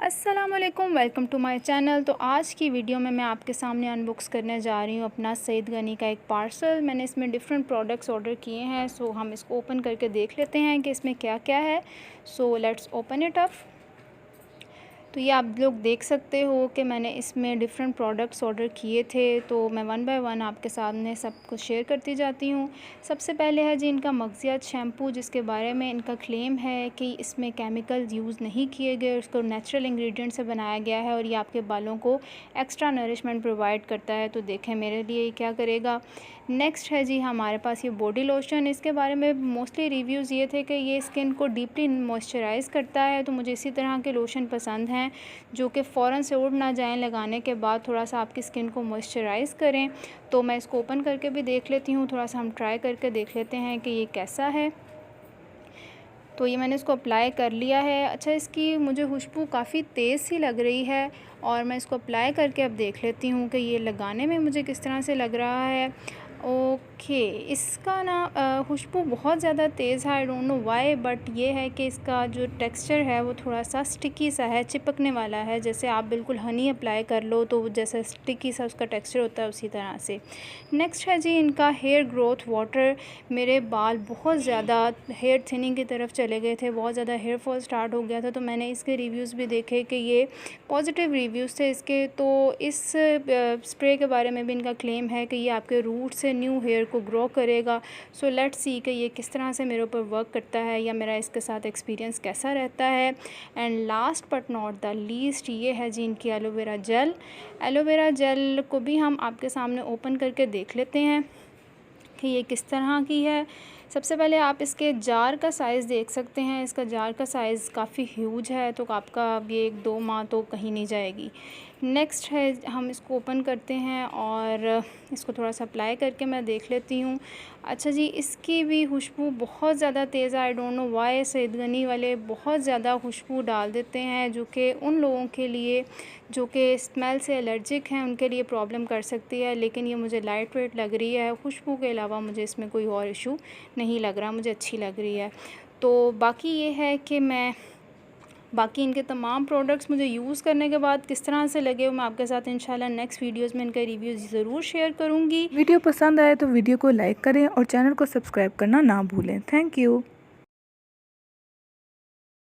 अस्सलामुअलैकुम, welcome to my channel. तो आज की वीडियो में मैं आपके सामने अनबॉक्स करने जा रही हूँ अपना सईद गनी का एक पार्सल। मैंने इसमें डिफरेंट प्रोडक्ट्स ऑर्डर किए हैं, सो हम इसको ओपन करके देख लेते हैं कि इसमें क्या क्या है। So let's open it up. तो ये आप लोग देख सकते हो कि मैंने इसमें डिफरेंट प्रोडक्ट्स ऑर्डर किए थे, तो मैं वन बाय वन आपके सामने सब कुछ शेयर करती जाती हूँ। सबसे पहले है जी इनका मगज़ियात शैम्पू, जिसके बारे में इनका क्लेम है कि इसमें केमिकल यूज़ नहीं किए गए, उसको नेचुरल इंग्रेडिएंट से बनाया गया है और ये आपके बालों को एक्स्ट्रा नरिशमेंट प्रोवाइड करता है। तो देखें मेरे लिए ये क्या करेगा। नेक्स्ट है जी हमारे पास ये बॉडी लोशन। इसके बारे में मोस्टली रिव्यूज़ ये थे कि ये स्किन को डीपली मॉइस्चराइज़ करता है, तो मुझे इसी तरह के लोशन पसंद हैं जो कि फ़ौरन से उड़ ना जाएं, लगाने के बाद थोड़ा सा आपकी स्किन को मॉइस्चराइज़ करें। तो मैं इसको ओपन करके भी देख लेती हूँ, थोड़ा सा हम ट्राई करके देख लेते हैं कि ये कैसा है। तो ये मैंने इसको अप्लाई कर लिया है। अच्छा, इसकी मुझे खुशबू काफ़ी तेज़ सी लग रही है और मैं इसको अप्लाई करके अब देख लेती हूँ कि ये लगाने में मुझे किस तरह से लग रहा है। ओके, इसका ना खुशबू बहुत ज़्यादा तेज़ है, I don't know why, but ये है कि इसका जो टेक्सचर है वो थोड़ा सा स्टिकी सा है, चिपकने वाला है। जैसे आप बिल्कुल हनी अप्लाई कर लो तो जैसे स्टिकी सा उसका टेक्सचर होता है, उसी तरह से। नेक्स्ट है जी इनका हेयर ग्रोथ वाटर। मेरे बाल बहुत ज़्यादा हेयर थिनिंग की तरफ चले गए थे, बहुत ज़्यादा हेयर फॉल स्टार्ट हो गया था, तो मैंने इसके रिव्यूज़ भी देखे कि ये पॉजिटिव रिव्यूज़ थे इसके। तो इस स्प्रे के बारे में भी इनका क्लेम है कि ये आपके रूट से न्यू हेयर को ग्रो करेगा। सो लेट्स सी कि ये किस तरह से मेरे ऊपर वर्क करता है या मेरा इसके साथ एक्सपीरियंस कैसा रहता है। And last but not the least ये है जी इनकी एलोवेरा जेल। एलोवेरा जेल को भी हम आपके सामने ओपन करके देख लेते हैं कि ये किस तरह की है। सबसे पहले आप इसके जार का साइज़ देख सकते हैं। इसका जार का साइज़ काफ़ी ह्यूज है, तो आपका ये 1-2 माह तो कहीं नहीं जाएगी। नेक्स्ट है हम इसको ओपन करते हैं और इसको थोड़ा सा अप्लाई करके मैं देख लेती हूँ। अच्छा जी, इसकी भी खुशबू बहुत ज़्यादा तेज़ है, I don't know why. Saeed Ghani वाले बहुत ज़्यादा खुशबू डाल देते हैं, जो कि उन लोगों के लिए जो कि स्मेल से एलर्जिक हैं उनके लिए प्रॉब्लम कर सकती है। लेकिन ये मुझे लाइट वेट लग रही है, खुशबू के अलावा मुझे इसमें कोई और इशू नहीं लग रहा, मुझे अच्छी लग रही है। तो बाकी ये है कि मैं बाकी इनके तमाम प्रोडक्ट्स मुझे यूज़ करने के बाद किस तरह से लगे, वो मैं आपके साथ इंशाल्लाह नेक्स्ट वीडियोज़ में इनका रिव्यूज़ ज़रूर शेयर करूँगी। वीडियो पसंद आए तो वीडियो को लाइक करें और चैनल को सब्सक्राइब करना ना भूलें। Thank you.